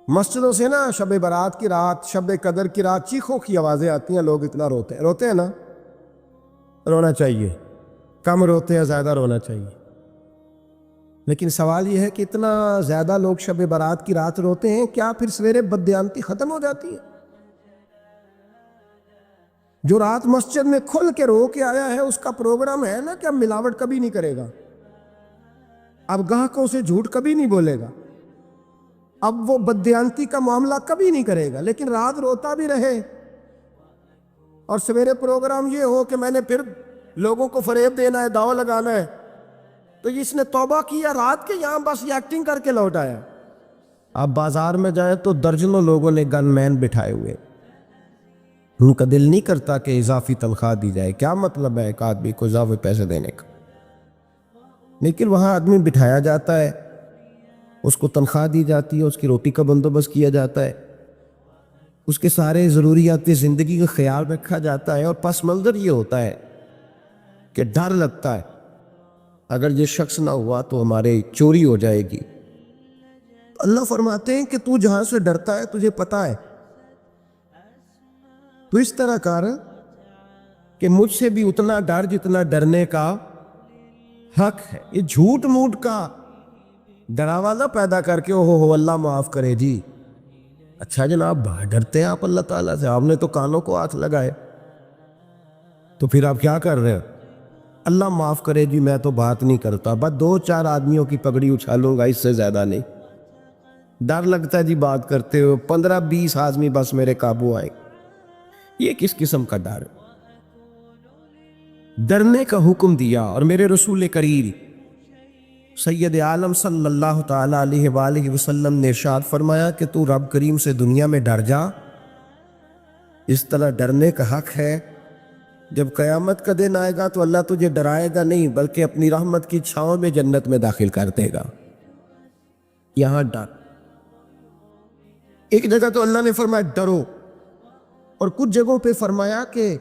مسجدوں سے نا شب برات کی رات، شب قدر کی رات چیخوں کی آوازیں آتی ہیں، لوگ اتنا روتے ہیں نا. رونا چاہیے، کم روتے ہیں، زیادہ رونا چاہیے. لیکن سوال یہ ہے کہ اتنا زیادہ لوگ شب برات کی رات روتے ہیں، کیا پھر سویرے بددیانتی ختم ہو جاتی ہے؟ جو رات مسجد میں کھل کے رو کے آیا ہے، اس کا پروگرام ہے نا کہ اب ملاوٹ کبھی نہیں کرے گا، اب گاہکوں سے جھوٹ کبھی نہیں بولے گا، اب وہ بددیانتی کا معاملہ کبھی نہیں کرے گا. لیکن رات روتا بھی رہے اور سویرے پروگرام یہ ہو کہ میں نے پھر لوگوں کو فریب دینا ہے، داؤ لگانا ہے، تو اس نے توبہ کیا رات کے، یہاں بس یہ ایکٹنگ کر کے لوٹ آیا. اب بازار میں جائے تو درجنوں لوگوں نے گن مین بٹھائے ہوئے، ان کا دل نہیں کرتا کہ اضافی تنخواہ دی جائے. کیا مطلب ہے ایک آدمی کو اضافی پیسے دینے کا؟ لیکن وہاں آدمی بٹھایا جاتا ہے، اس کو تنخواہ دی جاتی ہے، اس کی روٹی کا بندوبست کیا جاتا ہے، اس کے سارے ضروریات زندگی کا خیال رکھا جاتا ہے. اور پس منظر یہ ہوتا ہے کہ ڈر لگتا ہے اگر یہ شخص نہ ہوا تو ہمارے چوری ہو جائے گی. اللہ فرماتے ہیں کہ تو جہاں سے ڈرتا ہے تجھے پتا ہے، تو اس طرح کر کہ مجھ سے بھی اتنا ڈر جتنا ڈرنے کا حق ہے. یہ جھوٹ موٹ کا ڈراوا نہ پیدا کر کے ہو اللہ معاف کرے جی. اچھا جناب، ڈرتے ہیں آپ اللہ تعالیٰ سے، آپ نے تو کانوں کو ہاتھ لگائے، تو پھر آپ کیا کر رہے ہیں؟ اللہ معاف کرے جی، میں تو بات نہیں کرتا، بس 2-4 آدمیوں کی پگڑی اچھالوں گا، اس سے زیادہ نہیں. ڈر لگتا ہے جی بات کرتے ہو، 15-20 آدمی بس میرے قابو آئے. یہ کس قسم کا ڈر؟ ڈرنے کا حکم دیا. اور میرے رسول کریم سید عالم صلی اللہ تعالی علیہ وآلہ وسلم نے ارشاد فرمایا کہ تو رب کریم سے دنیا میں ڈر جا. اس طرح ڈرنے کا حق ہے. جب قیامت کا دن آئے گا تو اللہ تجھے ڈرائے گا نہیں، بلکہ اپنی رحمت کی چھاؤں میں جنت میں داخل کر دے گا. یہاں ڈر. ایک جگہ تو اللہ نے فرمایا ڈرو، اور کچھ جگہوں پہ فرمایا کہ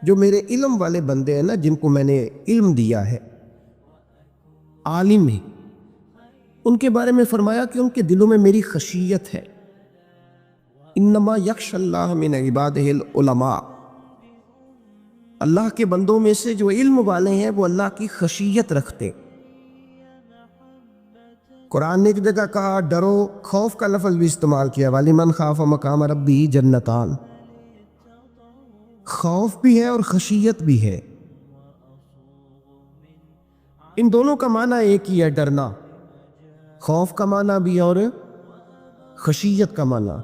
جو میرے علم والے بندے ہیں نا، جن کو میں نے علم دیا ہے، عالم ہے، ان کے بارے میں فرمایا کہ ان کے دلوں میں میری خشیت ہے. انما یخشی اللہ من عبادہ العلماء. اللہ کے بندوں میں سے جو علم والے ہیں وہ اللہ کی خشیت رکھتے. قرآن نے ایک جگہ کہا ڈرو، خوف کا لفظ بھی استعمال کیا، وَلِمَنْ خَافَ مَقَامَ رَبِّهِ جَنَّتَانِ. خوف بھی ہے اور خشیت بھی ہے. ان دونوں کا معنی ایک ہی ہے، ڈرنا. خوف کا معنی بھی اور خشیت کا معنی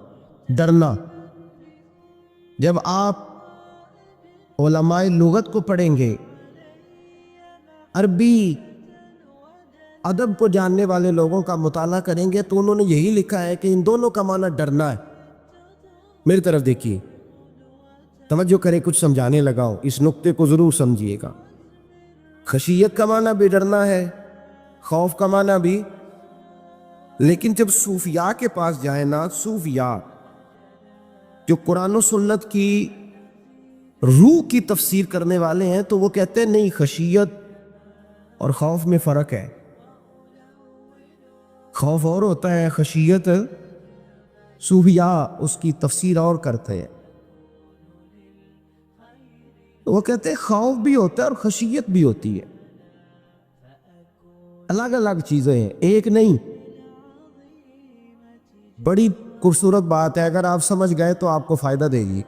ڈرنا. جب آپ علماء لغت کو پڑھیں گے، عربی ادب کو جاننے والے لوگوں کا مطالعہ کریں گے، تو انہوں نے یہی لکھا ہے کہ ان دونوں کا معنی ڈرنا ہے. میری طرف دیکھیے، توجہ کریں، کچھ سمجھانے لگا ہوں، اس نقطے کو ضرور سمجھیے گا. خشیت کا معنی بھی ڈرنا ہے، خوف کا معنی بھی. لیکن جب صوفیاء کے پاس جائیں نا، صوفیاء جو قرآن و سنت کی روح کی تفسیر کرنے والے ہیں، تو وہ کہتے ہیں نہیں، خشیت اور خوف میں فرق ہے. خوف اور ہوتا ہے، خشیت صوفیاء اس کی تفسیر اور کرتے ہیں. وہ کہتے ہیں خوف بھی ہوتا ہے اور خشیت بھی ہوتی ہے، الگ الگ چیزیں ہیں، ایک نہیں. بڑی خوبصورت بات ہے، اگر آپ سمجھ گئے تو آپ کو فائدہ دے گی.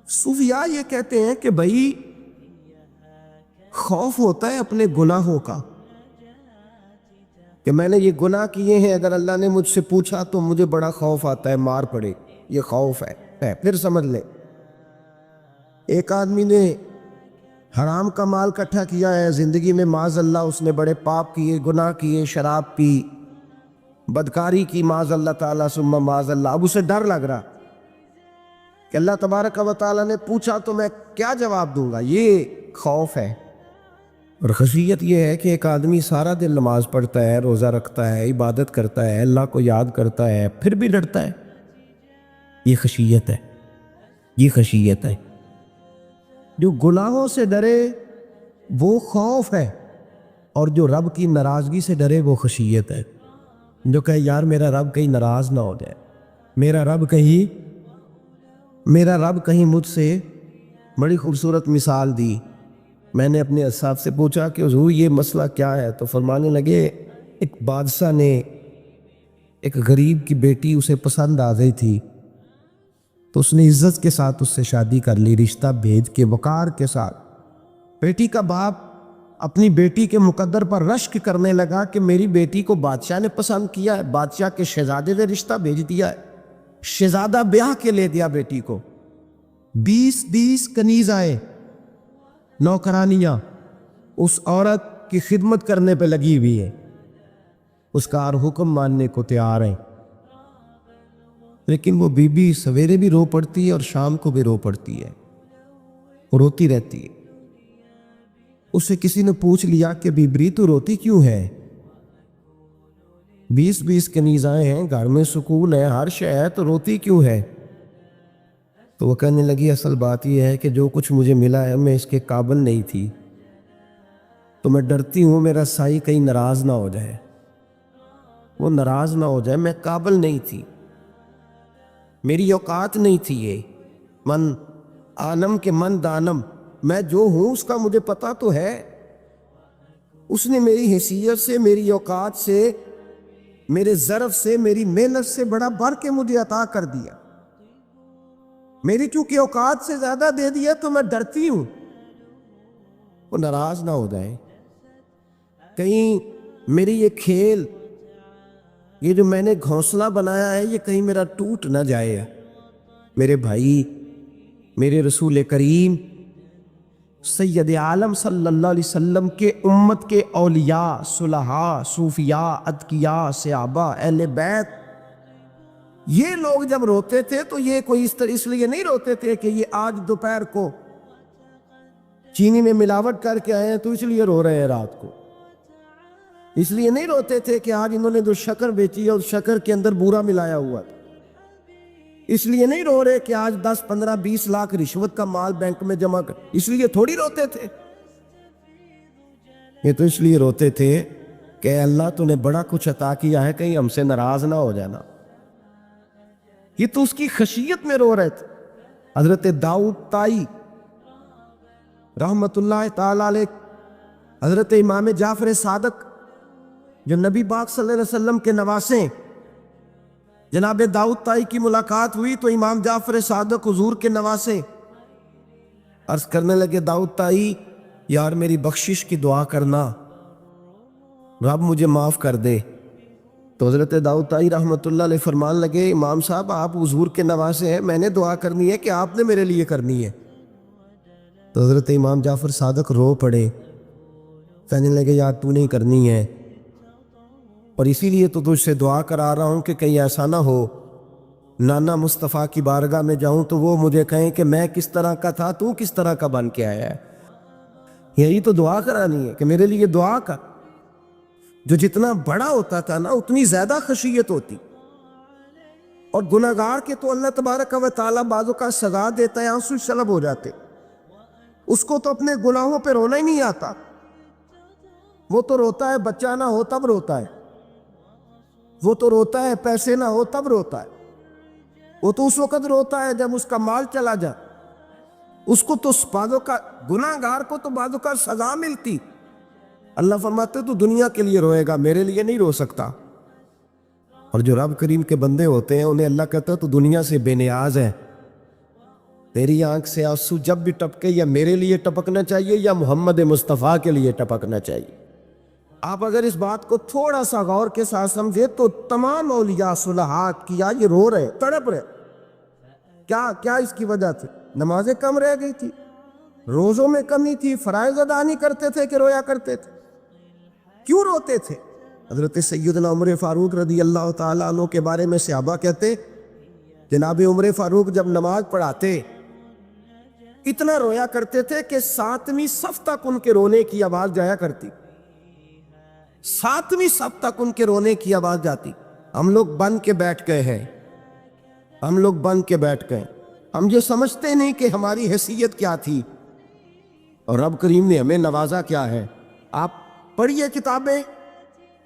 صوفیاء یہ کہتے ہیں کہ بھائی خوف ہوتا ہے اپنے گناہوں کا، کہ میں نے یہ گناہ کیے ہیں، اگر اللہ نے مجھ سے پوچھا تو مجھے بڑا خوف آتا ہے مار پڑے، یہ خوف ہے. پھر سمجھ لیں، ایک آدمی نے حرام کا مال اکٹھا کیا ہے زندگی میں، معاذ اللہ اس نے بڑے پاپ کیے، گناہ کیے، شراب پی، بدکاری کی، معاذ اللہ تعالیٰ ثم معاذ اللہ. اب اسے ڈر لگ رہا کہ اللہ تبارک و تعالیٰ نے پوچھا تو میں کیا جواب دوں گا. یہ خوف ہے. اور خشیت یہ ہے کہ ایک آدمی سارا دن نماز پڑھتا ہے، روزہ رکھتا ہے، عبادت کرتا ہے، اللہ کو یاد کرتا ہے، پھر بھی ڈرتا ہے. یہ خشیت ہے، یہ خشیت ہے. جو گناہوں سے ڈرے وہ خوف ہے، اور جو رب کی ناراضگی سے ڈرے وہ خشیت ہے. جو کہے یار میرا رب کہیں ناراض نہ ہو جائے، میرا رب کہیں مجھ سے، بڑی خوبصورت مثال دی۔ میں نے اپنے اصحاب سے پوچھا کہ حضور یہ مسئلہ کیا ہے، تو فرمانے لگے ایک بادشاہ نے ایک غریب کی بیٹی اسے پسند آ گئی تھی، تو اس نے عزت کے ساتھ اس سے شادی کر لی، رشتہ بھیج کے وقار کے ساتھ۔ بیٹی کا باپ اپنی بیٹی کے مقدر پر رشک کرنے لگا کہ میری بیٹی کو بادشاہ نے پسند کیا ہے، بادشاہ کے شہزادے نے رشتہ بھیج دیا ہے، شہزادہ بیاہ کے لے دیا بیٹی کو۔ 20 کنیز آئے، نوکرانیاں اس عورت کی خدمت کرنے پہ لگی ہوئی ہے، اس کا ہر حکم ماننے کو تیار ہیں، لیکن وہ بی بی سویرے بھی رو پڑتی ہے اور شام کو بھی رو پڑتی ہے، روتی رہتی ہے۔ اسے کسی نے پوچھ لیا کہ بیبری تو روتی کیوں ہے؟ 20 کنیز آئے ہیں، گھر میں سکون ہے، ہر شے ہے، تو روتی کیوں ہے؟ تو وہ کہنے لگی اصل بات یہ ہے کہ جو کچھ مجھے ملا ہے میں اس کے قابل نہیں تھی، تو میں ڈرتی ہوں میرا سائی کہیں ناراض نہ ہو جائے، وہ ناراض نہ ہو جائے، میں قابل نہیں تھی، میری اوقات نہیں تھی۔ یہ من عالم کے من دانم، میں جو ہوں اس کا مجھے پتا تو ہے، اس نے میری حیثیت سے، میری اوقات سے، میرے ظرف سے، میری محنت سے بڑا بڑھ کے مجھے عطا کر دیا، میری چونکہ اوقات سے زیادہ دے دیا تو میں ڈرتی ہوں وہ ناراض نہ ہو جائے، کہیں میری یہ کھیل، یہ جو میں نے گھونسلہ بنایا ہے یہ کہیں میرا ٹوٹ نہ جائے۔ میرے بھائی، میرے رسول کریم سید عالم صلی اللہ علیہ وسلم کے امت کے اولیاء، صلحاء، صوفیاء، اتقیاء، صحابہ، اہل بیت، یہ لوگ جب روتے تھے تو یہ کوئی اس لیے نہیں روتے تھے کہ یہ آج دوپہر کو چینی میں ملاوٹ کر کے آئے ہیں تو اس لیے رو رہے ہیں، رات کو اس لیے نہیں روتے تھے کہ آج انہوں نے جو شکر بیچی ہے اور شکر کے اندر بورا ملایا ہوا تھا، اس لیے نہیں رو رہے کہ آج 10 15 20 لاکھ رشوت کا مال بینک میں جمع کر، اس لیے تھوڑی روتے تھے، یہ تو اس لیے روتے تھے کہ اللہ تو نے بڑا کچھ عطا کیا ہے، کہیں ہم سے ناراض نہ ہو جانا، یہ تو اس کی خشیت میں رو رہے تھے۔ حضرت داؤد طائی رحمت اللہ تعالی علیہ، حضرت امام جعفر صادق جو نبی پاک صلی اللہ علیہ وسلم کے نواسے، جناب داؤد طائی کی ملاقات ہوئی تو امام جعفر صادق حضور کے نواسے عرض کرنے لگے داؤد طائی یار میری بخشش کی دعا کرنا، رب مجھے معاف کر دے۔ تو حضرت داؤد طائی رحمت اللہ علیہ فرمان لگے امام صاحب آپ حضور کے نواسے ہیں، میں نے دعا کرنی ہے کہ آپ نے میرے لیے کرنی ہے؟ تو حضرت امام جعفر صادق رو پڑے، کہنے لگے یار تو نہیں کرنی ہے، اور اسی لیے تو تجھ سے دعا کرا رہا ہوں کہ کہیں ایسا نہ ہو نانا مصطفیٰ کی بارگاہ میں جاؤں تو وہ مجھے کہیں کہ میں کس طرح کا تھا تو کس طرح کا بن کے آیا ہے، یہی تو دعا کرانی ہے کہ میرے لیے دعا کر۔ جو جتنا بڑا ہوتا تھا نا اتنی زیادہ خشیت ہوتی، اور گناہگار کے تو اللہ تبارک و تعالیٰ بعضوں کا سزا دیتا ہے، آنسو شلب ہو جاتے، اس کو تو اپنے گناہوں پہ رونا ہی نہیں آتا، وہ تو روتا ہے بچہ نہ ہو تب روتا ہے، وہ تو روتا ہے پیسے نہ ہو تب روتا ہے، وہ تو اس وقت روتا ہے جب اس کا مال چلا جائے، اس کو تو بعضوں کا گناہگار کو تو بعضوں کا سزا ملتی، اللہ فرماتے تو دنیا کے لیے روئے گا میرے لیے نہیں رو سکتا۔ اور جو رب کریم کے بندے ہوتے ہیں انہیں اللہ کہتا ہے تو دنیا سے بے نیاز ہے، تیری آنکھ سے آنسو جب بھی ٹپکے یا میرے لیے ٹپکنا چاہیے یا محمد مصطفیٰ کے لیے ٹپکنا چاہیے۔ آپ اگر اس بات کو تھوڑا سا غور کے ساتھ سمجھے تو تمام اولیاء صلحاء کیا یہ رو رہے، تڑپ رہے، کیا اس کی وجہ تھی؟ نمازیں کم رہ گئی تھی، روزوں میں کمی تھی، فرائض ادا نہیں کرتے تھے کہ رویا کرتے تھے؟ کیوں روتے تھے؟ حضرت سیدنا عمر فاروق رضی اللہ تعالیٰ عنہ کے بارے میں صحابہ کہتے جناب عمر فاروق جب نماز پڑھاتے اتنا رویا کرتے تھے کہ 7ویں صف تک ان کے رونے کی آواز جایا کرتی، 7ویں صف تک ان کے رونے کی آواز جاتی۔ ہم لوگ بن کے بیٹھ گئے ہیں، ہم لوگ بن کے بیٹھ گئے، ہم یہ سمجھتے نہیں کہ ہماری حیثیت کیا تھی اور رب کریم نے ہمیں نوازا کیا ہے۔ آپ پڑھیے کتابیں،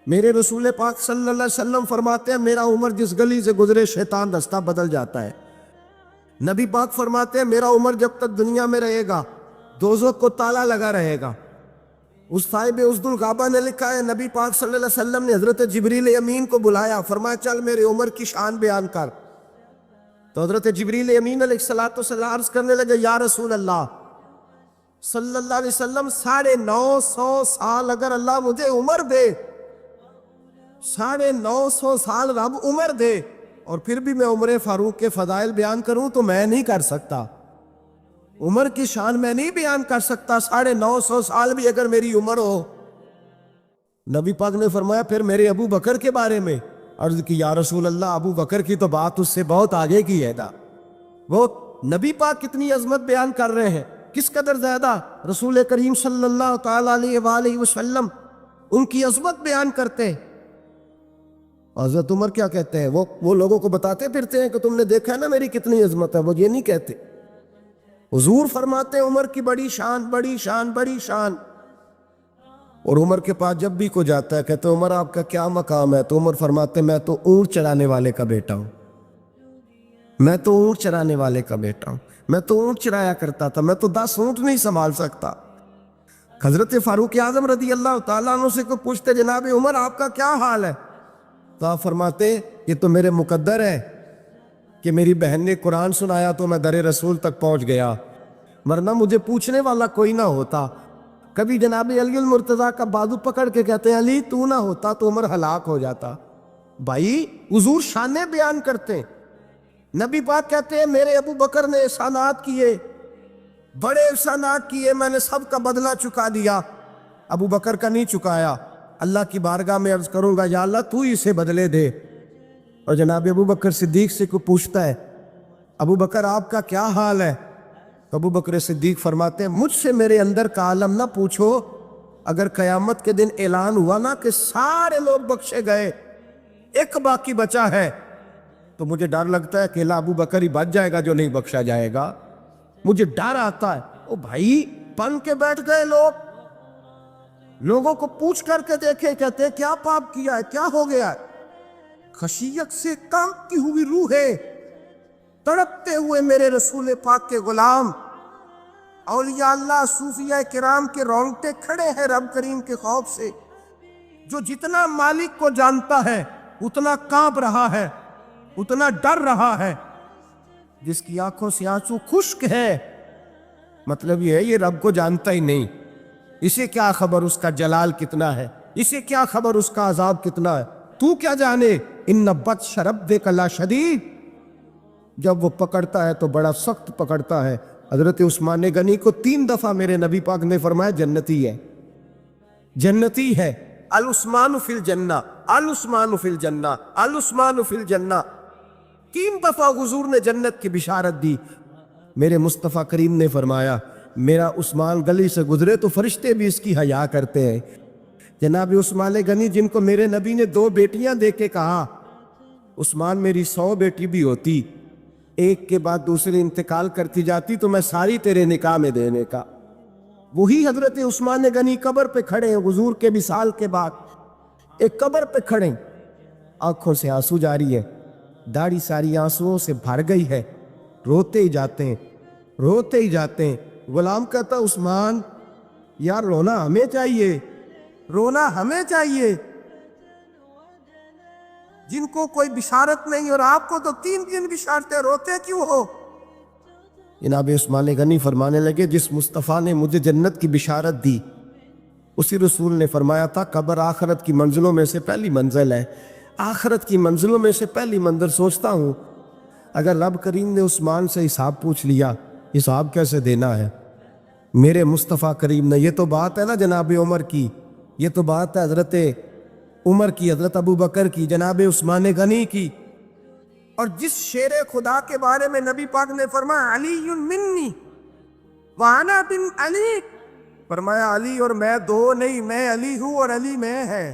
میرے رسول پاک صلی اللہ علیہ وسلم فرماتے ہیں میرا عمر جس گلی سے گزرے شیطان رستہ بدل جاتا ہے۔ نبی پاک فرماتے ہیں میرا عمر جب تک دنیا میں رہے گا دوزخ کو تالا لگا رہے گا۔ اس صاحب اسد الغابہ نے لکھا ہے نبی پاک صلی اللہ علیہ وسلم نے حضرت جبریل امین کو بلایا، فرمایا چل میرے عمر کی شان بیان کر۔ تو حضرت جبریل امین علیہ السلام عرض کرنے لگے یا رسول اللہ صلی اللہ علیہ وسلم 950 سال اگر اللہ مجھے عمر دے، 950 سال رب عمر دے اور پھر بھی میں عمر فاروق کے فضائل بیان کروں تو میں نہیں کر سکتا، عمر کی شان میں نہیں بیان کر سکتا، 950 سال بھی اگر میری عمر ہو۔ نبی پاک نے فرمایا پھر میرے ابو بکر کے بارے میں؟ عرض کی یا رسول اللہ ابو بکر کی تو بات اس سے بہت آگے کی ہے نا، وہ نبی پاک کتنی عظمت بیان کر رہے ہیں، کس قدر زیادہ رسول کریم صلی اللہ تعالیٰ علیہ وآلہ وسلم ان کی عظمت بیان کرتے ہیں۔ حضرت عمر کیا کہتے ہیں، وہ لوگوں کو بتاتے پھرتے ہیں کہ تم نے دیکھا ہے نا میری کتنی عظمت ہے، وہ یہ نہیں کہتے۔ حضور فرماتے ہیں عمر کی بڑی شان بڑی شان بڑی شان، اور عمر کے پاس جب بھی کو جاتا ہے کہتے ہیں عمر آپ کا کیا مقام ہے، تو عمر فرماتے ہیں میں تو اونٹ چرانے والے کا بیٹا ہوں، میں تو اونٹ چرانے والے کا بیٹا ہوں، میں تو اونٹ چرایا کرتا تھا، میں تو 10 اونٹ نہیں سنبھال سکتا۔ حضرت فاروق اعظم رضی اللہ تعالیٰ عنہ سے کو پوچھتے جناب عمر آپ کا کیا حال ہے، تو آپ فرماتے یہ تو میرے مقدر ہے کہ میری بہن نے قرآن سنایا تو میں در رسول تک پہنچ گیا، ورنہ مجھے پوچھنے والا کوئی نہ ہوتا۔ کبھی جناب علی المرتضیٰ کا بازو پکڑ کے کہتے ہیں علی تو نہ ہوتا تو عمر ہلاک ہو جاتا۔ بھائی حضور شانیں بیان کرتے ہیں، نبی پاک کہتے ہیں میرے ابو بکر نے احسانات کیے، بڑے احسانات کیے، میں نے سب کا بدلہ چکا دیا، ابو بکر کا نہیں چکایا، اللہ کی بارگاہ میں عرض کروں گا یا اللہ تو ہی اسے بدلے دے۔ اور جناب ابو بکر صدیق سے کوئی پوچھتا ہے ابو بکر آپ کا کیا حال ہے، تو ابو بکر صدیق فرماتے ہیں مجھ سے میرے اندر کا عالم نہ پوچھو، اگر قیامت کے دن اعلان ہوا نا کہ سارے لوگ بخشے گئے ایک باقی بچا ہے تو مجھے ڈر لگتا ہے کہ ابو بکر ہی بچ جائے گا جو نہیں بخشا جائے گا، مجھے ڈر آتا ہے۔ او بھائی بن کے بیٹھ گئے لوگوں کو پوچھ کر کے دیکھے، کہتے ہیں کیا پاپ کیا ہے، کیا ہو گیا ہے، خشیت سے کانپتی ہوئی روحیں، تڑپتے ہوئے میرے رسول پاک کے غلام، اولیاء اللہ صوفیاء کرام کے رونگٹے کھڑے ہیں رب کریم کے خوف سے، جو جتنا مالک کو جانتا ہے اتنا کانپ رہا ہے، اتنا ڈر رہا ہے، جس کی آنکھوں سے آنسو خشک ہے، مطلب یہ ہے یہ رب کو جانتا ہی نہیں، اسے کیا خبر اس کا جلال کتنا ہے، اسے کیا خبر اس کا عذاب کتنا ہے، تو کیا جانے، ان بطش ربک لشدید، جب وہ پکڑتا ہے تو بڑا سخت پکڑتا ہے۔ حضرت عثمان غنی کو 3 دفعہ میرے نبی پاک نے فرمایا جنتی ہے، جنتی ہے، العثمان فی الجنہ، العثمان فی الجنہ، العثمان فی الجنہ، 3 دفعہ حضور نے جنت کی بشارت دی۔ میرے مصطفیٰ کریم نے فرمایا میرا عثمان گلی سے گزرے تو فرشتے بھی اس کی حیا کرتے ہیں۔ جناب عثمان غنی جن کو میرے نبی نے 2 بیٹیاں دے کے کہا عثمان میری 100 بیٹی بھی ہوتی، ایک کے بعد دوسری انتقال کرتی جاتی تو میں ساری تیرے نکاح میں دینے کا، وہی حضرت عثمان غنی قبر پہ کھڑے ہیں حضور کے وصال کے بعد، ایک قبر پہ کھڑے، آنکھوں سے آنسو جاری ہے، داڑھی ساری آنسوؤں سے بھر گئی ہے، روتے ہی جاتے ہیں، روتے ہی جاتے ہیں۔ غلام کہتا عثمان یار رونا ہمیں چاہیے، رونا ہمیں چاہیے، جن کو کوئی بشارت نہیں اور آپ کو تو 3 دن بشارتیں، روتے کیوں ہو؟ جناب عثمان غنی فرمانے لگے جس مصطفیٰ نے مجھے جنت کی بشارت دی اسی رسول نے فرمایا تھا قبر آخرت کی منزلوں میں سے پہلی منزل ہے، آخرت کی منزلوں میں سے پہلی منزل۔ سوچتا ہوں اگر رب کریم نے عثمان سے حساب پوچھ لیا حساب کیسے دینا ہے، میرے مصطفیٰ کریم نے، یہ تو بات ہے نا جناب عمر کی، یہ تو بات ہے حضرت عمر کی، حضرت ابو بکر کی، جناب عثمان غنی کی، اور جس شیر خدا کے بارے میں نبی پاک نے فرمایا علی منی وانا بن علی، فرمایا علی اور میں 2 نہیں، میں علی ہوں اور علی میں ہے،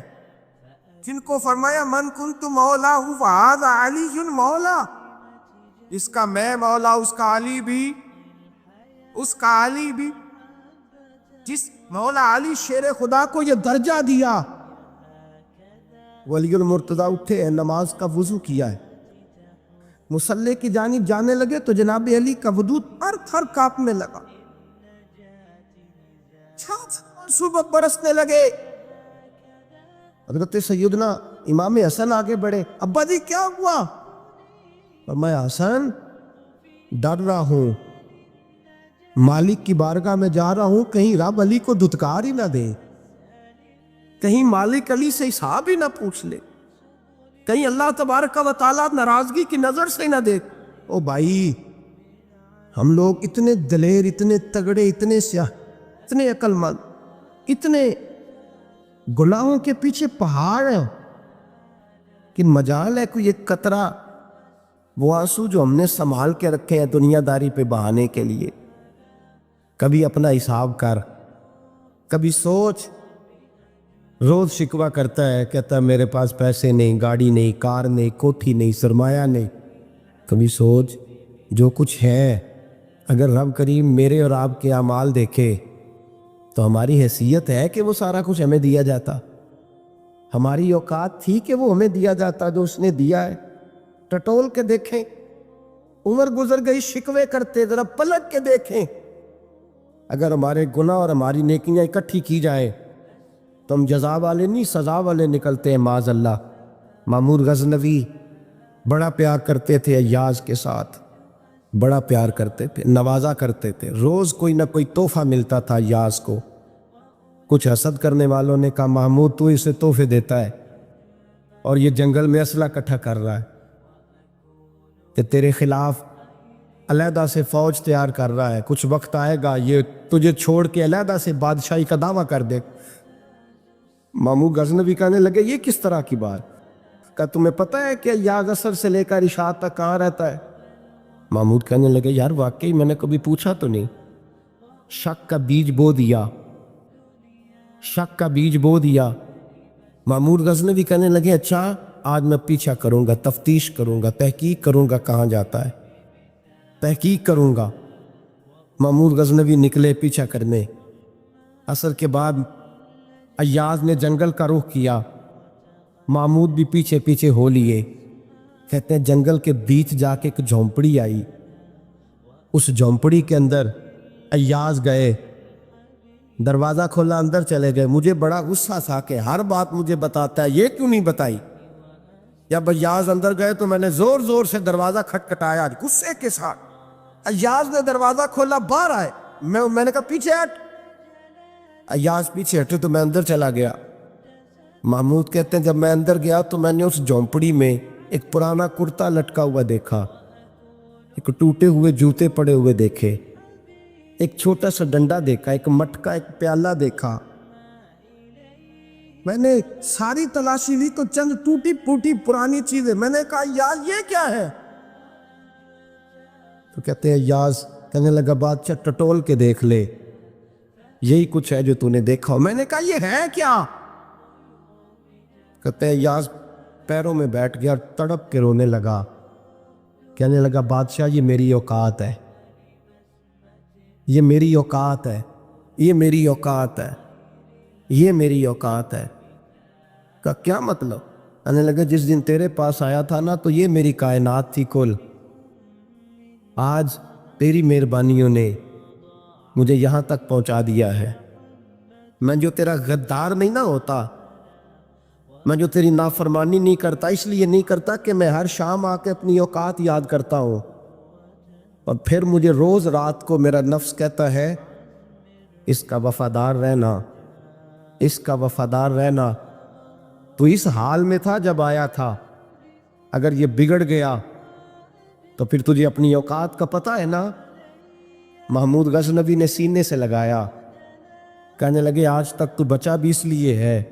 جن کو فرمایا من کنت مولا ہوں فہذا علی مولا، اس کا میں مولا اس کا علی بھی، اس کا علی بھی، جس مولا علی شیر خدا کو یہ درجہ دیا ولی المرتضیٰ اٹھے ہیں، نماز کا وضو کیا ہے، مصلی کی جانب جانے لگے تو جناب علی کا وضو تھر تھر کانپنے لگا، صبح برسنے لگے۔ حضرت سیدنا امام حسن آگے بڑھے، ابا جی کیا ہوا؟ فرمایا حسن ڈر رہا ہوں، مالک کی بارگاہ میں جا رہا ہوں، کہیں رب علی کو دھتکار ہی نہ دے، کہیں مالک علی سے حساب ہی نہ پوچھ لے، کہیں اللہ تبارک و تعالیٰ ناراضگی کی نظر سے نہ دیکھ۔ او بھائی، ہم لوگ اتنے دلیر، اتنے تگڑے، اتنے سیاہ، اتنے عقل مند، اتنے گناہوں کے پیچھے پہاڑ ہیں کہ مجال ہے کوئی ایک قطرہ وہ آنسو جو ہم نے سنبھال کے رکھے ہیں دنیا داری پہ بہانے کے لیے۔ کبھی اپنا حساب کر، کبھی سوچ۔ روز شکوہ کرتا ہے، کہتا ہے میرے پاس پیسے نہیں، گاڑی نہیں، کار نہیں، کوٹھی نہیں، سرمایہ نہیں۔ کبھی سوچ جو کچھ ہے اگر رب کریم میرے اور آپ کے اعمال دیکھے تو ہماری حیثیت ہے کہ وہ سارا کچھ ہمیں دیا جاتا؟ ہماری اوقات تھی کہ وہ ہمیں دیا جاتا جو اس نے دیا ہے؟ ٹٹول کے دیکھیں، عمر گزر گئی، شکوے کرتے، ذرا پلٹ کے دیکھیں۔ اگر ہمارے گناہ اور ہماری نیکیاں اکٹھی کی جائیں تو ہم جزا والے نہیں سزا والے نکلتے ہیں معاذ اللہ۔ مامور غزنوی بڑا پیار کرتے تھے ایاز کے ساتھ، بڑا پیار کرتے تھے، نوازا کرتے تھے، روز کوئی نہ کوئی تحفہ ملتا تھا ایاز کو۔ کچھ حسد کرنے والوں نے کہا محمود تو اسے تحفے دیتا ہے اور یہ جنگل میں اسلحہ اکٹھا کر رہا ہے کہ تیرے خلاف علیحدہ سے فوج تیار کر رہا ہے، کچھ وقت آئے گا یہ تجھے چھوڑ کے علیحدہ سے بادشاہی کا دعویٰ کر دے۔ ماموں غزنوی کہنے لگے یہ کس طرح کی بات؟ کہا تمہیں پتہ ہے کہ ایاز عصر سے لے کر عشاء تک کہاں رہتا ہے؟ محمود کہنے لگے یار واقعی میں نے کبھی پوچھا تو نہیں۔ شک کا بیج بو دیا، شک کا بیج بو دیا۔ مامور غزنوی کہنے لگے اچھا آج میں پیچھا کروں گا، تفتیش کروں گا، تحقیق کروں گا کہاں جاتا ہے، تحقیق کروں گا۔ مامور غزنوی نکلے پیچھا کرنے۔ عصر کے بعد ایاز نے جنگل کا رخ کیا، محمود بھی پیچھے پیچھے ہو لیے۔ کہتے ہیں جنگل کے بیچ جا کے ایک جھونپڑی آئی، اس جھونپڑی کے اندر ایاز گئے، دروازہ کھولا، اندر چلے گئے۔ مجھے بڑا غصہ تھا کہ ہر بات مجھے بتاتا ہے، یہ کیوں نہیں بتائی؟ جب ایاز اندر گئے تو میں نے زور زور سے دروازہ کھٹکھٹایا غصے کے ساتھ۔ ایاز نے دروازہ کھولا، باہر آئے، میں نے کہا پیچھے ہٹ۔ ایاز پیچھے ہٹے تو میں اندر چلا گیا۔ محمود کہتے ہیں جب میں اندر گیا تو میں نے اس جھونپڑی میں ایک پرانا کرتا لٹکا ہوا دیکھا، ایک ٹوٹے ہوئے جوتے پڑے ہوئے دیکھے، ایک چھوٹا سا ڈنڈا دیکھا، ایک مٹکا، ایک پیالہ دیکھا۔ میں نے ساری تلاشی لی تو چند ٹوٹی پھوٹی پرانی چیزیں۔ میں نے کہا یار یہ کیا ہے؟ تو کہتے ہیں یاز کہنے لگا بادشاہ ٹٹول کے دیکھ لے، یہی کچھ ہے جو تو نے دیکھا ہو۔ میں نے کہا یہ ہے کیا؟ کہتے ہیں یاز پیروں میں بیٹھ گیا اور تڑپ کے رونے لگا، کہنے لگا بادشاہ یہ میری اوقات ہے، یہ میری اوقات ہے، یہ میری اوقات ہے، یہ میری اوقات ہے۔ کہا کیا مطلب؟ کہنے لگا جس دن تیرے پاس آیا تھا نا تو یہ میری کائنات تھی کل، آج تیری مہربانیوں نے مجھے یہاں تک پہنچا دیا ہے۔ میں جو تیرا غدار نہیں نہ ہوتا، میں جو تیری نافرمانی نہیں کرتا، اس لیے نہیں کرتا کہ میں ہر شام آ کے اپنی اوقات یاد کرتا ہوں، اور پھر مجھے روز رات کو میرا نفس کہتا ہے اس کا وفادار رہنا، اس کا وفادار رہنا۔ تو اس حال میں تھا جب آیا تھا، اگر یہ بگڑ گیا تو پھر تجھے اپنی اوقات کا پتہ ہے نا۔ محمود غزنوی نے سینے سے لگایا، کہنے لگے آج تک تو بچا بھی اس لیے ہے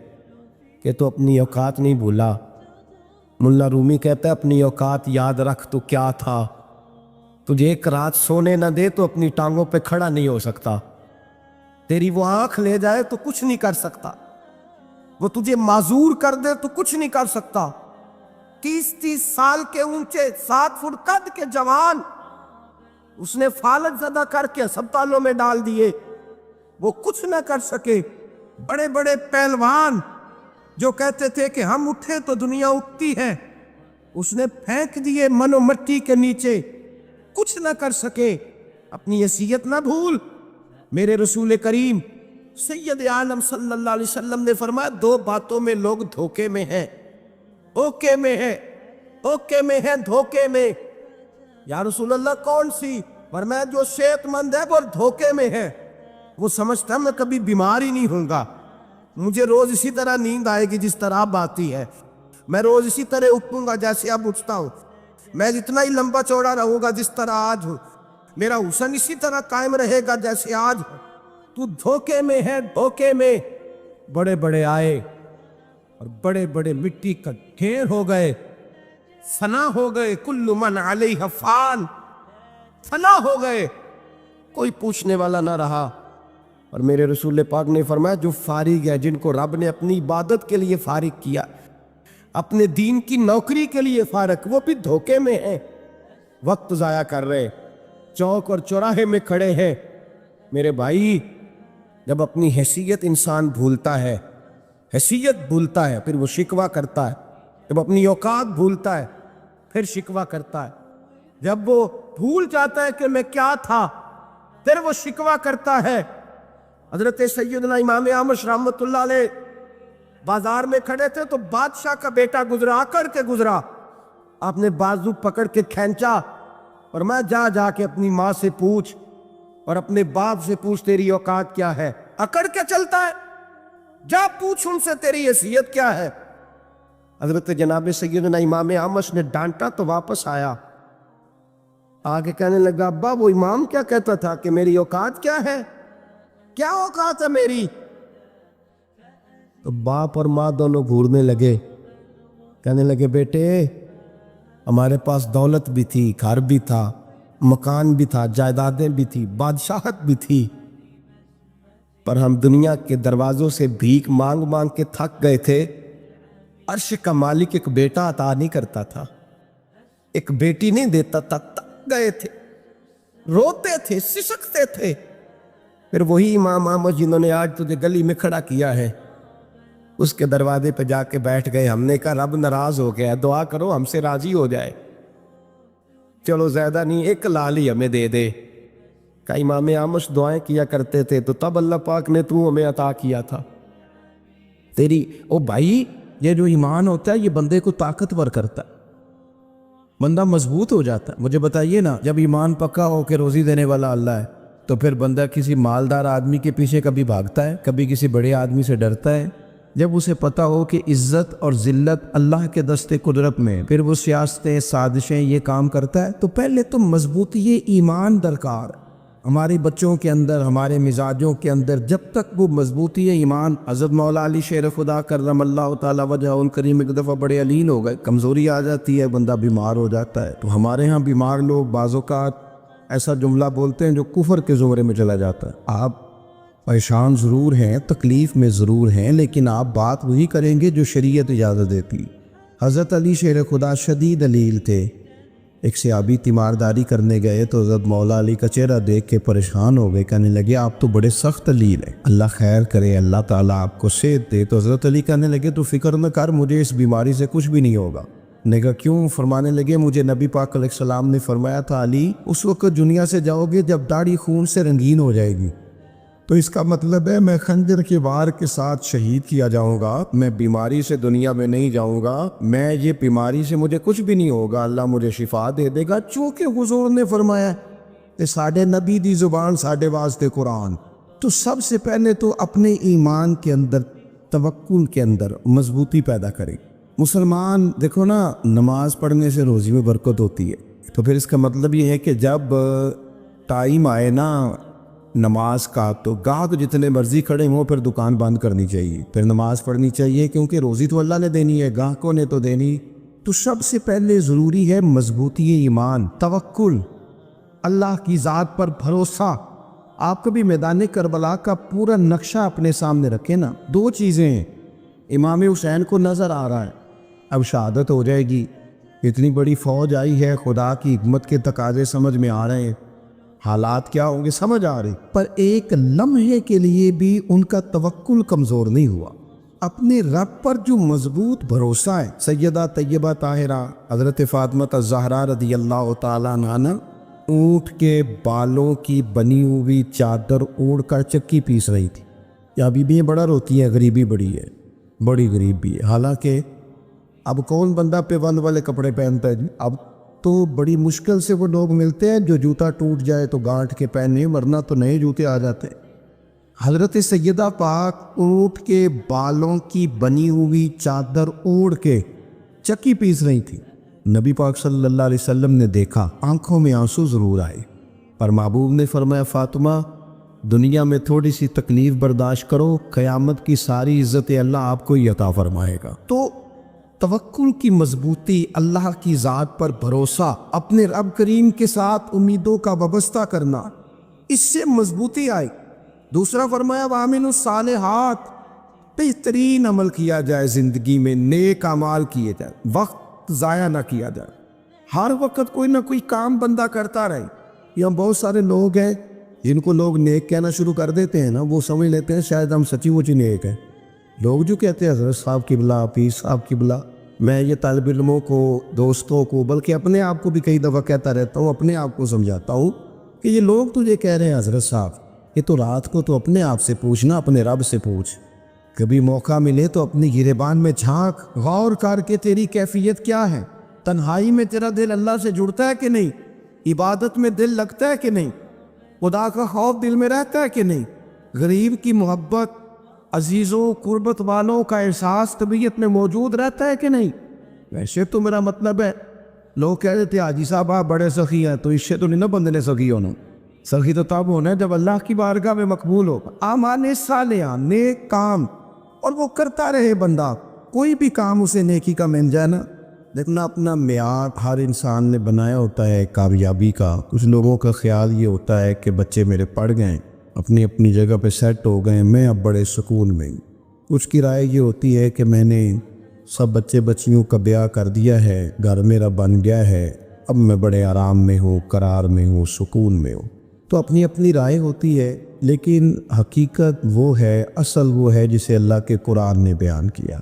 کہ تو اپنی اوقات نہیں بھولا۔ ملا رومی کہتا ہے اپنی اوقات یاد رکھ تو کیا تھا، تجھے ایک رات سونے نہ دے تو اپنی ٹانگوں پہ کھڑا نہیں ہو سکتا، تیری وہ آنکھ لے جائے تو کچھ نہیں کر سکتا، وہ تجھے معذور کر دے تو کچھ نہیں کر سکتا۔ 30 سال کے اونچے 7 فٹ قد کے جوان اس نے فالج زدہ کر کے ہسپتالوں میں ڈال دیے، وہ کچھ نہ کر سکے۔ بڑے بڑے پہلوان جو کہتے تھے کہ ہم اٹھے تو دنیا اٹھتی ہے، اس نے پھینک دیے من و مٹی کے نیچے، کچھ نہ کر سکے۔ اپنی حیثیت نہ بھول۔ میرے رسول کریم سید عالم صلی اللہ علیہ وسلم نے فرمایا 2 باتوں میں لوگ دھوکے میں ہیں، اوکے میں ہے، اوکے میں ہے، دھوکے میں۔ یا رسول اللہ کون سی؟ فرمایا جو صحت مند ہے وہ دھوکے میں ہے، وہ سمجھتا میں کبھی بیمار ہی نہیں ہوں گا، مجھے روز اسی طرح نیند آئے گی جس طرح اب آتی ہے، میں روز اسی طرح اٹھوں گا جیسے اب اٹھتا ہوں، میں جتنا ہی لمبا چوڑا رہوں گا جس طرح آج ہوں، میرا حسن اسی طرح قائم رہے گا جیسے آج ہوں۔ تو دھوکے میں ہے، دھوکے میں۔ بڑے بڑے آئے اور بڑے بڑے مٹی کا ڈھیر ہو گئے، فنا ہو گئے، کل من علیہ فان، فنا ہو گئے، کوئی پوچھنے والا نہ رہا۔ اور میرے رسول پاک نے فرمایا جو فارغ ہے، جن کو رب نے اپنی عبادت کے لیے فارغ کیا، اپنے دین کی نوکری کے لیے فارغ، وہ بھی دھوکے میں ہیں، وقت ضائع کر رہے، چوک اور چوراہے میں کھڑے ہیں۔ میرے بھائی، جب اپنی حیثیت انسان بھولتا ہے، حیثیت بھولتا ہے، پھر وہ شکوہ کرتا ہے۔ جب اپنی اوقات بھولتا ہے پھر شکوہ کرتا ہے۔ جب وہ بھول جاتا ہے کہ میں کیا تھا، پھر وہ شکوہ کرتا ہے۔ حضرت سیدنا امام احمد رحمۃ اللہ علیہ بازار میں کھڑے تھے تو بادشاہ کا بیٹا گزرا، آ کر کے گزرا، آپ نے بازو پکڑ کے کھینچا اور میں جا کے اپنی ماں سے پوچھ اور اپنے باپ سے پوچھ تیری اوقات کیا ہے۔ اکڑ کے چلتا ہے، جا پوچھ ان سے تیری حیثیت کیا ہے۔ حضرت جناب سیدنا امام احمد نے ڈانٹا تو واپس آیا، آگے کہنے لگا ابا وہ امام کیا کہتا تھا کہ میری اوقات کیا ہے، کیا اوقات ہے میری؟ تو باپ اور ماں دونوں گھورنے لگے، کہنے لگے بیٹے ہمارے پاس دولت بھی تھی، گھر بھی تھا، مکان بھی تھا، جائیدادیں بھی تھی، بادشاہت بھی تھی، پر ہم دنیا کے دروازوں سے بھیک مانگ مانگ کے تھک گئے تھے۔ عرش کا مالک ایک بیٹا عطا نہیں کرتا تھا، ایک بیٹی نہیں دیتا تھا، تھک گئے تھے، روتے تھے، سسکتے تھے۔ پھر وہی امام احمد جنہوں نے آج تجھے گلی میں کھڑا کیا ہے، اس کے دروازے پہ جا کے بیٹھ گئے۔ ہم نے کہا رب ناراض ہو گیا، دعا کرو ہم سے راضی ہو جائے، چلو زیادہ نہیں، ایک لال ہی ہمیں دے دے۔ کہ امام احمد دعائیں کیا کرتے تھے تو تب اللہ پاک نے تو ہمیں عطا کیا تھا تیری۔ او بھائی، یہ جو ایمان ہوتا ہے یہ بندے کو طاقتور کرتا ہے، بندہ مضبوط ہو جاتا ہے۔ مجھے بتائیے نا، جب ایمان پکا ہو کہ روزی دینے والا اللہ ہے تو پھر بندہ کسی مالدار آدمی کے پیچھے کبھی بھاگتا ہے، کبھی کسی بڑے آدمی سے ڈرتا ہے؟ جب اسے پتہ ہو کہ عزت اور ذلت اللہ کے دستے قدرت میں، پھر وہ سیاستیں، سازشیں یہ کام کرتا ہے۔ تو پہلے تو مضبوطی ایمان درکار ہے ہمارے بچوں کے اندر، ہمارے مزاجوں کے اندر۔ جب تک وہ مضبوطی ایمان، حضرت مولا علی شیر خدا کرم اللہ تعالیٰ وجہ ان کریم ایک دفعہ بڑے علین ہو گئے، کمزوری آ جاتی ہے، بندہ بیمار ہو جاتا ہے۔ تو ہمارے ہاں بیمار لوگ بعض اوقات ایسا جملہ بولتے ہیں جو کفر کے زمرے میں چلا جاتا ہے۔ آپ پریشان ضرور ہیں، تکلیف میں ضرور ہیں، لیکن آپ بات وہی کریں گے جو شریعت اجازت دیتی۔ حضرت علی شیر خدا شدید علیل تھے، ایک صحابی تیمارداری کرنے گئے تو حضرت مولا علی کا چہرہ دیکھ کے پریشان ہو گئے، کہنے لگے آپ تو بڑے سخت علیل ہیں، اللہ خیر کرے، اللہ تعالیٰ آپ کو صحت دے۔ تو حضرت علی کہنے لگے تو فکر نہ کر، مجھے اس بیماری سے کچھ بھی نہیں ہوگا۔ نے کہا کیوں؟ فرمانے لگے مجھے نبی پاک علیہ السلام نے فرمایا تھا علی اس وقت دنیا سے جاؤ گے جب داڑھی خون سے رنگین ہو جائے گی، تو اس کا مطلب ہے میں خنجر کے وار کے ساتھ شہید کیا جاؤں گا، میں بیماری سے دنیا میں نہیں جاؤں گا، میں یہ بیماری سے مجھے کچھ بھی نہیں ہوگا، اللہ مجھے شفا دے دے گا۔ چونکہ حضور نے فرمایا کہ ساڈے نبی دی زبان ساڈے واسطے قرآن۔ تو سب سے پہلے تو اپنے ایمان کے اندر، توکل کے اندر مضبوطی پیدا کریں۔ مسلمان دیکھو نا، نماز پڑھنے سے روزی میں برکت ہوتی ہے، تو پھر اس کا مطلب یہ ہے کہ جب ٹائم آئے نا نماز کا تو گاہک جتنے مرضی کھڑے ہوں پھر دکان بند کرنی چاہیے، پھر نماز پڑھنی چاہیے، کیونکہ روزی تو اللہ نے دینی ہے، گاہکوں نے تو دینی۔ تو سب سے پہلے ضروری ہے مضبوطی ایمان، توکل، اللہ کی ذات پر بھروسہ۔ آپ کبھی میدان کربلا کا پورا نقشہ اپنے سامنے رکھیں نا، دو چیزیں ہیں، امام حسین کو نظر آ رہا ہے اب شہادت ہو جائے گی، اتنی بڑی فوج آئی ہے، خدا کی حکمت کے تقاضے سمجھ میں آ رہے ہیں، حالات کیا ہوں گے سمجھ آ رہے، پر ایک لمحے کے لیے بھی ان کا توکل کمزور نہیں ہوا۔ اپنے رب پر جو مضبوط بھروسہ ہے، سیدہ طیبہ طاہرہ حضرت فاطمہ الزہرا رضی اللہ تعالیٰ عنہ اونٹ کے بالوں کی بنی ہوئی چادر اوڑھ کر چکی پیس رہی تھی. یا ابھی بھی یہ بڑا روتی ہے، غریبی بڑی ہے، بڑی غریب بھی ہے. حالانکہ اب کون بندہ پیوند والے کپڑے پہنتا ہے جی؟ اب تو بڑی مشکل سے وہ لوگ ملتے ہیں جو جوتا ٹوٹ جائے تو گانٹھ کے پہنے، ورنہ تو نئے جوتے آ جاتے ہیں. حضرت سیدہ پاک اونٹ کے بالوں کی بنی ہوئی چادر اوڑھ کے چکی پیس رہی تھی. نبی پاک صلی اللہ علیہ وسلم نے دیکھا، آنکھوں میں آنسو ضرور آئے، پر محبوب نے فرمایا فاطمہ دنیا میں تھوڑی سی تکلیف برداشت کرو، قیامت کی ساری عزت اللہ آپ کو ہی عطا فرمائے گا. تو توکل کی مضبوطی، اللہ کی ذات پر بھروسہ، اپنے رب کریم کے ساتھ امیدوں کا وابستہ کرنا، اس سے مضبوطی آئی. دوسرا فرمایا وَعَمِلُوا الصَّالِحَاتِ، بہترین عمل کیا جائے زندگی میں، نیک اعمال کیے جائے، وقت ضائع نہ کیا جائے. ہر وقت کوئی نہ کوئی کام بندہ کرتا رہے. یہاں بہت سارے لوگ ہیں جن کو لوگ نیک کہنا شروع کر دیتے ہیں نا، وہ سمجھ لیتے ہیں شاید ہم سچی مچی نیک ہیں. لوگ جو کہتے ہیں حضرت صاحب قبلہ، پیر صاحب قبلہ، میں یہ طالب علموں کو، دوستوں کو، بلکہ اپنے آپ کو بھی کئی دفعہ کہتا رہتا ہوں، اپنے آپ کو سمجھاتا ہوں کہ یہ لوگ تجھے کہہ رہے ہیں حضرت صاحب، یہ تو رات کو تو اپنے آپ سے پوچھنا، اپنے رب سے پوچھ. کبھی موقع ملے تو اپنی گریبان میں جھانک، غور کر کے تیری کیفیت کیا ہے. تنہائی میں تیرا دل اللہ سے جڑتا ہے کہ نہیں؟ عبادت میں دل لگتا ہے کہ نہیں؟ خدا کا خوف دل میں رہتا ہے کہ نہیں؟ غریب کی محبت، عزیزوں قربت والوں کا احساس طبیعت میں موجود رہتا ہے کہ نہیں؟ ویسے تو میرا مطلب ہے، لوگ کہہ رہے تھے حاجی صاحب آپ بڑے سخی ہیں، تو اس سے تو نہیں نا بندے نے سخی ہونا. سخی تو تب ہونا ہے جب اللہ کی بارگاہ میں مقبول ہو. اعمال صالحہ، نیک کام، اور وہ کرتا رہے بندہ. کوئی بھی کام اسے نیکی کا مل جائے نا. دیکھنا اپنا معیار ہر انسان نے بنایا ہوتا ہے کامیابی کا. کچھ لوگوں کا خیال یہ ہوتا ہے کہ بچے میرے پڑھ گئے، اپنی اپنی جگہ پہ سیٹ ہو گئے، میں اب بڑے سکون میں ہوں. کچھ کی رائے یہ ہوتی ہے کہ میں نے سب بچے بچیوں کا بیاہ کر دیا ہے، گھر میرا بن گیا ہے، اب میں بڑے آرام میں ہوں، قرار میں ہوں، سکون میں ہوں. تو اپنی اپنی رائے ہوتی ہے، لیکن حقیقت وہ ہے، اصل وہ ہے جسے اللہ کے قرآن نے بیان کیا.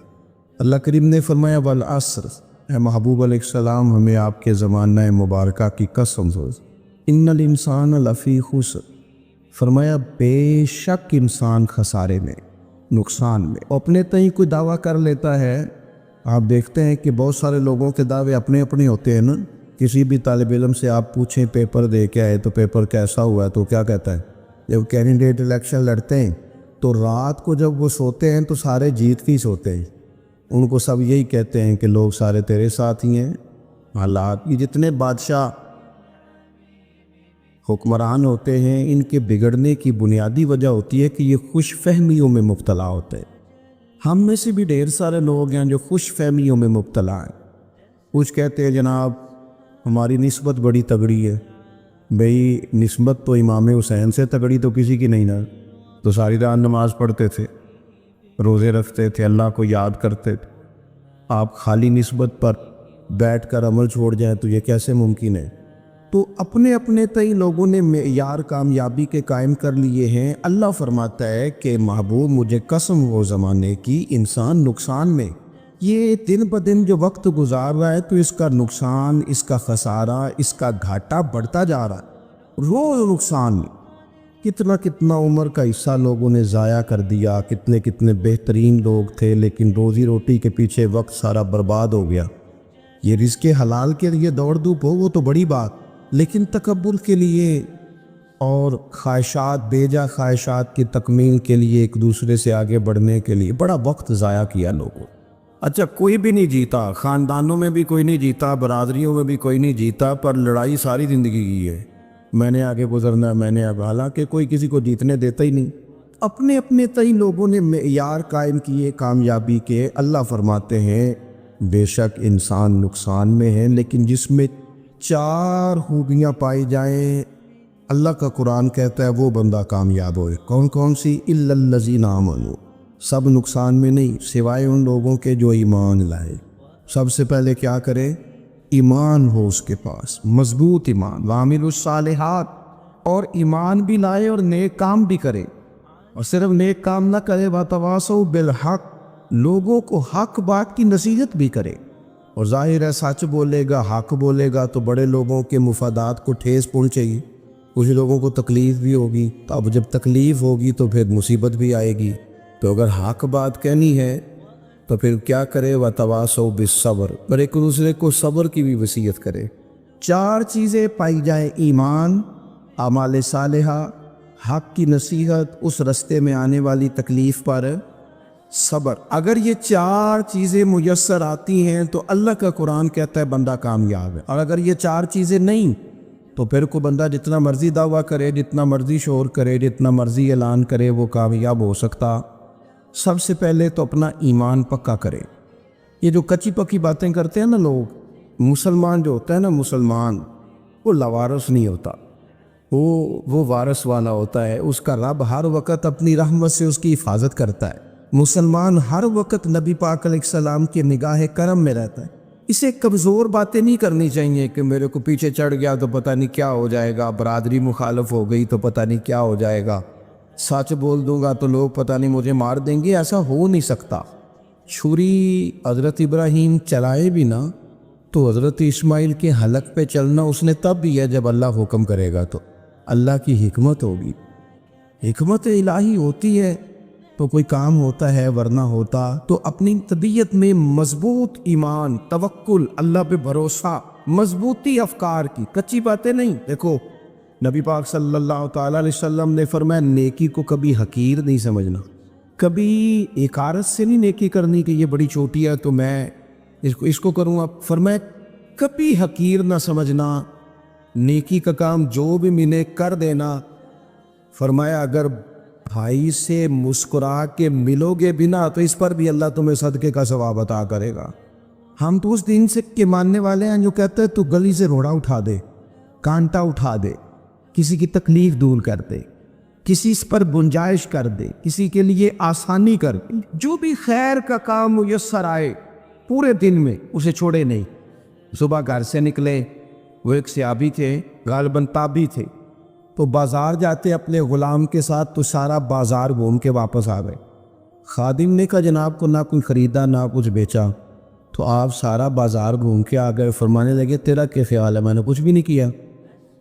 اللہ کریم نے فرمایا والعصر، اے محبوب علیہ السلام ہمیں آپ کے زمانہ مبارکہ کی قسم ہو، ان الانسان لفی خسر، فرمایا بے شک انسان خسارے میں، نقصان میں. اپنے تئیں کوئی دعویٰ کر لیتا ہے. آپ دیکھتے ہیں کہ بہت سارے لوگوں کے دعوے اپنے اپنے ہوتے ہیں نا. کسی بھی طالب علم سے آپ پوچھیں پیپر دے کے آئے تو پیپر کیسا ہوا ہے، تو کیا کہتا ہے؟ جب کینڈیڈیٹ الیکشن لڑتے ہیں تو رات کو جب وہ سوتے ہیں تو سارے جیت کے ہی سوتے ہیں. ان کو سب یہی کہتے ہیں کہ لوگ سارے تیرے ساتھ ہی ہیں. حالات یہ جتنے بادشاہ حکمران ہوتے ہیں، ان کے بگڑنے کی بنیادی وجہ ہوتی ہے کہ یہ خوش فہمیوں میں مبتلا ہوتے ہیں. ہم میں سے بھی ڈھیر سارے لوگ ہیں جو خوش فہمیوں میں مبتلا ہیں. کچھ کہتے ہیں جناب ہماری نسبت بڑی تگڑی ہے. بھئی نسبت تو امام حسین سے تگڑی تو کسی کی نہیں نا. تو ساری رات نماز پڑھتے تھے، روزے رکھتے تھے، اللہ کو یاد کرتے تھے. آپ خالی نسبت پر بیٹھ کر عمل چھوڑ جائیں تو یہ کیسے ممکن ہے؟ تو اپنے اپنے تئیں لوگوں نے معیار کامیابی کے قائم کر لیے ہیں. اللہ فرماتا ہے کہ محبوب مجھے قسم ہو زمانے کی، انسان نقصان میں. یہ دن بدن جو وقت گزار رہا ہے تو اس کا نقصان، اس کا خسارہ، اس کا گھاٹا بڑھتا جا رہا ہے. روز نقصان. کتنا کتنا عمر کا حصہ لوگوں نے ضائع کر دیا. کتنے کتنے بہترین لوگ تھے لیکن روزی روٹی کے پیچھے وقت سارا برباد ہو گیا. یہ رزق حلال کے لیے دوڑ دھوپ ہو وہ تو بڑی بات، لیکن تکبر کے لیے اور خواہشات، بیجا خواہشات کی تکمیل کے لیے، ایک دوسرے سے آگے بڑھنے کے لیے بڑا وقت ضائع کیا لوگوں. اچھا کوئی بھی نہیں جیتا، خاندانوں میں بھی کوئی نہیں جیتا، برادریوں میں بھی کوئی نہیں جیتا، پر لڑائی ساری زندگی کی ہے. میں نے آگے گزرنا، میں نے اب، حالانکہ کوئی کسی کو جیتنے دیتا ہی نہیں. اپنے اپنے تئیں لوگوں نے معیار قائم کیے کامیابی کے. اللہ فرماتے ہیں بے شک انسان نقصان میں ہے، لیکن جس میں 4 خوبیاں پائی جائیں، اللہ کا قرآن کہتا ہے وہ بندہ کامیاب ہوئے. کون کون سی؟ الا الذین آمنوا، سب نقصان میں نہیں سوائے ان لوگوں کے جو ایمان لائے. سب سے پہلے کیا کرے؟ ایمان ہو اس کے پاس، مضبوط ایمان. وعملوا الصالحات، اور ایمان بھی لائے اور نیک کام بھی کرے. اور صرف نیک کام نہ کرے، وتواصوا بالحق، لوگوں کو حق بات کی نصیحت بھی کرے، اور ظاہر ہے سچ بولے گا، حق بولے گا تو بڑے لوگوں کے مفادات کو ٹھیس پہنچے گی، کچھ لوگوں کو تکلیف بھی ہوگی، تو اب جب تکلیف ہوگی تو پھر مصیبت بھی آئے گی۔ تو اگر حق بات کہنی ہے تو پھر کیا کرے؟ وَتَوَاصَوْا بِالصَّبْرِ، اور ایک دوسرے کو صبر کی بھی وصیت کرے۔ 4 چیزیں پائی جائیں: ایمان، اعمال صالحہ، حق کی نصیحت، اس رستے میں آنے والی تکلیف پر صبر۔ اگر یہ 4 چیزیں میسر آتی ہیں تو اللہ کا قرآن کہتا ہے بندہ کامیاب ہے، اور اگر یہ 4 چیزیں نہیں تو پھر کوئی بندہ جتنا مرضی دعویٰ کرے، جتنا مرضی شور کرے، جتنا مرضی اعلان کرے، وہ کامیاب ہو سکتا۔ سب سے پہلے تو اپنا ایمان پکا کرے۔ یہ جو کچی پکی باتیں کرتے ہیں نا لوگ، مسلمان جو ہوتا ہے نا، مسلمان وہ لاوارث نہیں ہوتا، وہ وارث والا ہوتا ہے۔ اس کا رب ہر وقت اپنی رحمت سے اس کی حفاظت کرتا ہے۔ مسلمان ہر وقت نبی پاک علیہ السلام کی نگاہ کرم میں رہتا ہے۔ اسے کمزور باتیں نہیں کرنی چاہیے کہ میرے کو پیچھے چڑھ گیا تو پتہ نہیں کیا ہو جائے گا، برادری مخالف ہو گئی تو پتہ نہیں کیا ہو جائے گا، سچ بول دوں گا تو لوگ پتہ نہیں مجھے مار دیں گے۔ ایسا ہو نہیں سکتا۔ چھری حضرت ابراہیم چلائے بھی نا تو حضرت اسماعیل کے حلق پہ چلنا اس نے تب بھی ہے جب اللہ حکم کرے گا، تو اللہ کی حکمت ہوگی۔ حکمت الہی ہوتی ہے تو کوئی کام ہوتا ہے، ورنہ ہوتا تو اپنی طبیعت میں مضبوط ایمان، توکل، اللہ پہ بھروسہ، مضبوطی افکار کی، کچی باتیں نہیں۔ دیکھو نبی پاک صلی اللہ تعالیٰ علیہ وسلم نے فرمایا نیکی کو کبھی حقیر نہیں سمجھنا، کبھی حقارت سے نہیں نیکی کرنی کہ یہ بڑی چھوٹی ہے تو میں اس کو کروں گا۔ فرمایا کبھی حقیر نہ سمجھنا، نیکی کا کام جو بھی ملے کر دینا۔ فرمایا اگر بھائی سے مسکرا کے ملو گے بنا تو اس پر بھی اللہ تمہیں صدقے کا ثواب عطا کرے گا۔ ہم تو اس دین سے کے ماننے والے ہیں جو کہتے ہیں تو گلی سے روڑا اٹھا دے، کانٹا اٹھا دے، کسی کی تکلیف دور کر دے، کسی اس پر گنجائش کر دے، کسی کے لیے آسانی کر دے، جو بھی خیر کا کام میسر آئے پورے دن میں اسے چھوڑے نہیں۔ صبح گھر سے نکلے، وہ ایک صحابی تھے، غالباً تابعی تھے، تو بازار جاتے اپنے غلام کے ساتھ تو سارا بازار گھوم کے واپس آ گئے۔ خادم نے کہا جناب کو نہ کوئی خریدا نہ کچھ بیچا، تو آپ سارا بازار گھوم کے آ گئے۔ فرمانے لگے تیرا کیا خیال ہے؟ میں نے کچھ بھی نہیں کیا۔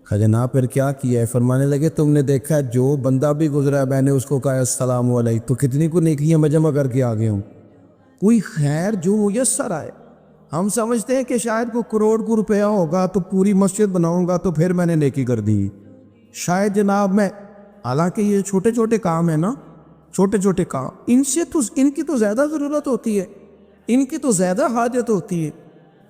کہا جناب پھر کیا کیا ہے؟ فرمانے لگے تم نے دیکھا جو بندہ بھی گزرا میں نے اس کو کہا السلام علیکم، تو کتنی کو نیکیاں میں جمع کر کے آ گیا ہوں۔ کوئی خیر جو میسر آئے۔ ہم سمجھتے ہیں کہ شاید کو کروڑ کو روپیہ ہوگا تو پوری مسجد بناؤں گا تو پھر میں نے نیکی کر دی، شاید جناب میں، حالانکہ یہ چھوٹے چھوٹے کام ہیں نا، چھوٹے چھوٹے کام، ان کی تو زیادہ ضرورت ہوتی ہے، ان کی تو زیادہ حاجت ہوتی ہے۔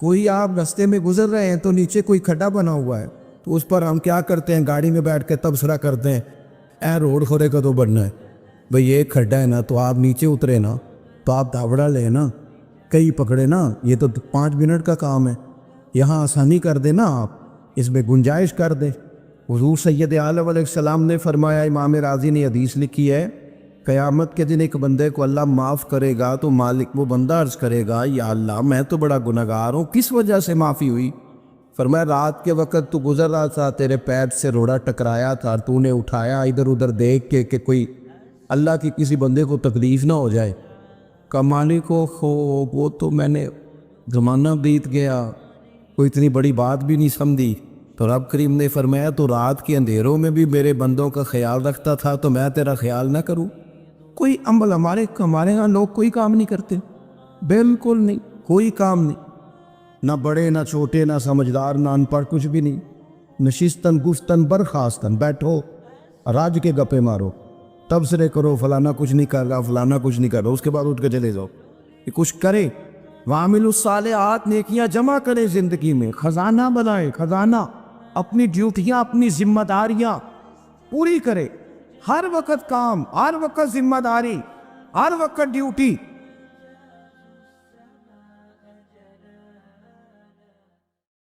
کوئی آپ رستے میں گزر رہے ہیں تو نیچے کوئی کھڈا بنا ہوا ہے تو اس پر ہم کیا کرتے ہیں؟ گاڑی میں بیٹھ کے تبصرہ کرتے ہیں اے روڈ کھورے کا تو بننا ہے بھئی، یہ کھڈا ہے نا تو آپ نیچے اترے نا، تو آپ دھاوڑا لے نا، کئی پکڑے نا، یہ تو 5 منٹ کا کام ہے، یہاں آسانی کر دے نا، آپ اس میں گنجائش کر دیں۔ حضور سید عالم علیہ السلام نے فرمایا، امام راضی نے حدیث لکھی ہے، قیامت کے دن ایک بندے کو اللہ معاف کرے گا تو مالک وہ بندہ عرض کرے گا یا اللہ میں تو بڑا گنہگار ہوں، کس وجہ سے معافی ہوئی؟ فرمایا رات کے وقت تو گزر رہا تھا، تیرے پیر سے روڑا ٹکرایا تھا، تو نے اٹھایا ادھر ادھر دیکھ کے کہ کوئی اللہ کی کسی بندے کو تکلیف نہ ہو جائے۔ کہ مالک کو وہ تو میں نے زمانہ بیت گیا، کوئی اتنی بڑی بات بھی نہیں سمجھی۔ تو رب کریم نے فرمایا تو رات کے اندھیروں میں بھی میرے بندوں کا خیال رکھتا تھا تو میں تیرا خیال نہ کروں؟ کوئی عمل ہمارے ہاں لوگ کوئی کام نہیں کرتے، بالکل نہیں، کوئی کام نہیں، نہ بڑے نہ چھوٹے نہ سمجھدار نہ ان پڑھ، کچھ بھی نہیں۔ نشستن گفتن برخاستن، بیٹھو راج کے گپے مارو، تبصرے کرو فلانا کچھ نہیں کر رہا، فلانا کچھ نہیں کر رہا، اس کے بعد اٹھ کے چلے جاؤ کہ کچھ کرے۔ وعامل الصالحات، نیکیاں جمع کرے زندگی میں، خزانہ بنائے، خزانہ، اپنی ڈیوٹیاں اپنی ذمہ داریاں پوری کرے، ہر وقت کام، ہر وقت ذمہ داری، ہر وقت ڈیوٹی۔